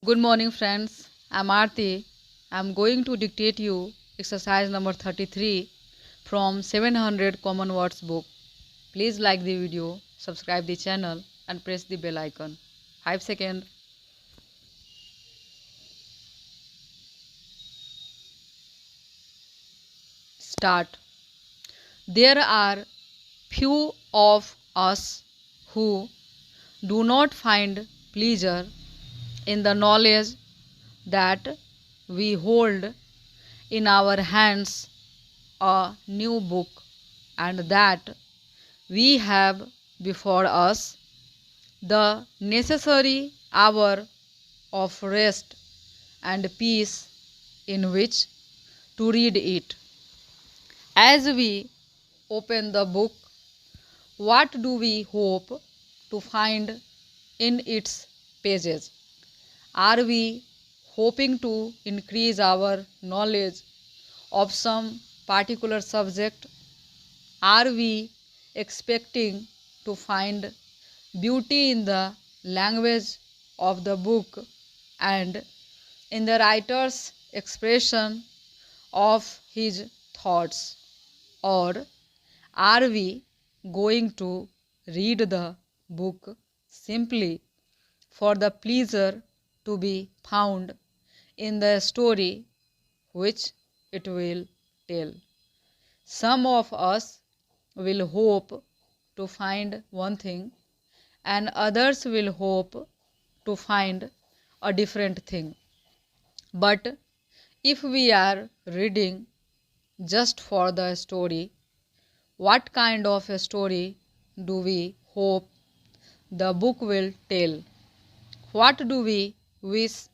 Good morning, friends. I'm Aarti. I'm going to dictate you exercise number 33 from 700 Common Words book. Please like the video, subscribe the channel and press the bell icon. 5 seconds. Start. There are few of us who do not find pleasure in the knowledge that we hold in our hands a new book and that we have before us the necessary hour of rest and peace in which to read it. As we open the book, what do we hope to find in its pages? Are we hoping to increase our knowledge of some particular subject? Are we expecting to find beauty in the language of the book and in the writer's expression of his thoughts? Or are we going to read the book simply for the pleasure to be found in the story which it will tell? Some of us will hope to find one thing and others will hope to find a different thing. But if we are reading just for the story, what kind of a story do we hope the book will tell? What do we wish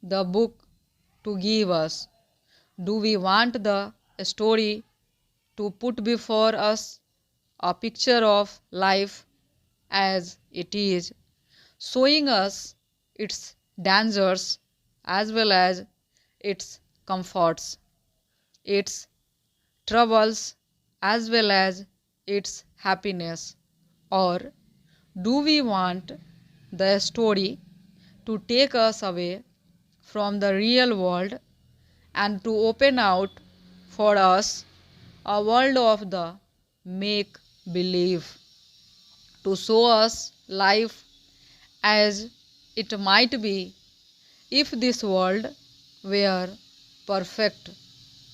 the book to give us? Do we want the story to put before us a picture of life as it is, showing us its dangers as well as its comforts, its troubles as well as its happiness? Or do we want the story to take us away from the real world and to open out for us a world of the make believe, to show us life as it might be if this world were perfect,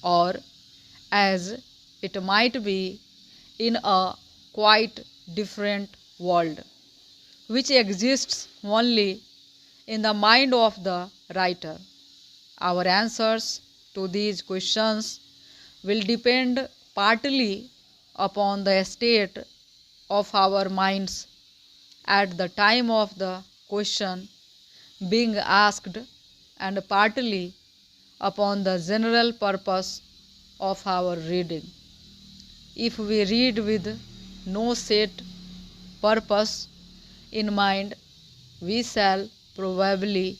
or as it might be in a quite different world which exists only in the mind of the writer? Our answers to these questions will depend partly upon the state of our minds at the time of the question being asked and partly upon the general purpose of our reading. If we read with no set purpose in mind, we shall probably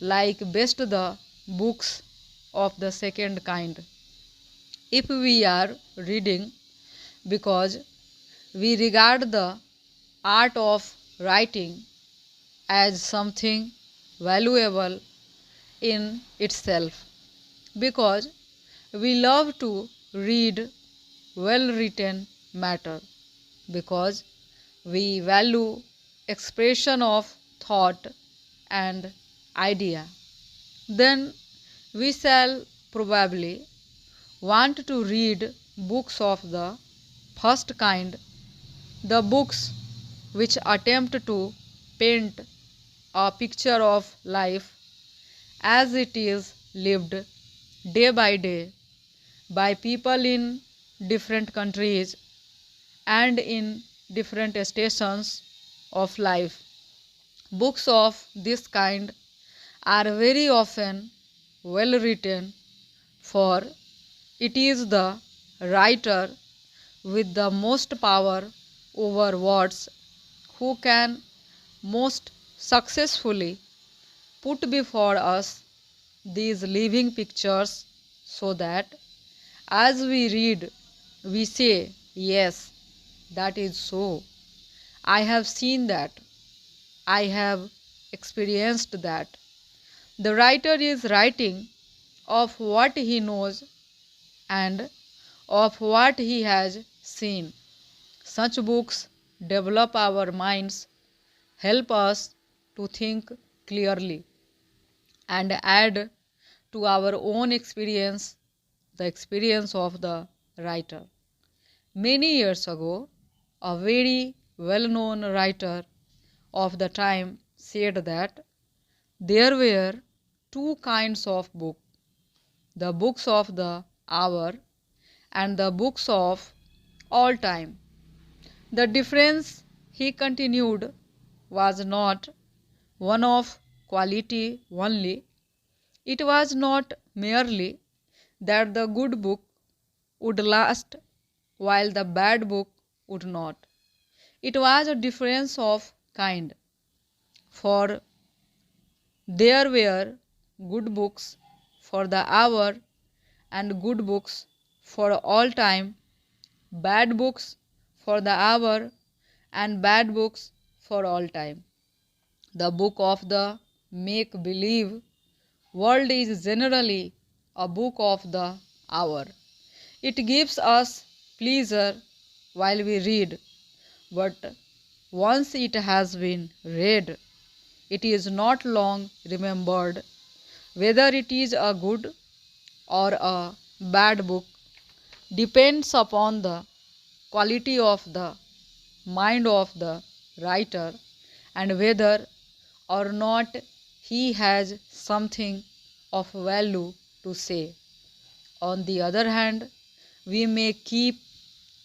like best the books of the second kind. If we are reading because we regard the art of writing as something valuable in itself, because we love to read well written matter, because we value expression of thought and idea, then we shall probably want to read books of the first kind, the books which attempt to paint a picture of life as it is lived day by day by people in different countries and in different stations of life. Books of this kind are very often well written, for it is the writer with the most power over words who can most successfully put before us these living pictures, so that as we read, we say, yes, that is so. I have seen that. I have experienced that. The writer is writing of what he knows and of what he has seen. Such books develop our minds, help us to think clearly, and add to our own experience, the experience of the writer. Many years ago, a very well-known writer of the time said that there were two kinds of books, the books of the hour and the books of all time. The difference, he continued, was not one of quality only. It was not merely that the good book would last while the bad book would not. It was a difference of kind, for there were good books for the hour and good books for all time, bad books for the hour and bad books for all time. The book of the make-believe world is generally a book of the hour. It gives us pleasure while we read, but once it has been read, it is not long remembered. Whether it is a good or a bad book depends upon the quality of the mind of the writer and whether or not he has something of value to say. On the other hand, we may keep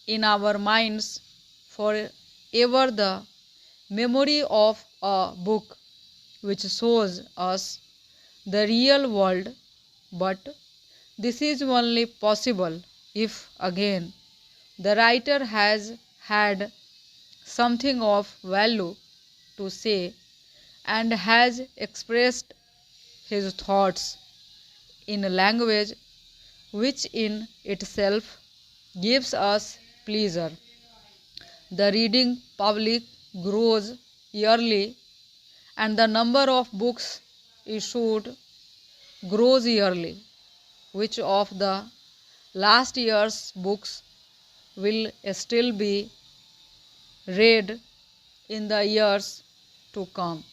in our minds forever the memory of a book which shows us the real world, but this is only possible if again the writer has had something of value to say and has expressed his thoughts in a language which in itself gives us pleasure. The reading public grows yearly and the number of books issued grows yearly. Which of the last year's books will still be read in the years to come?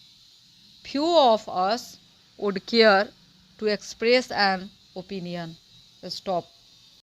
Few of us would care to express an opinion. Stop.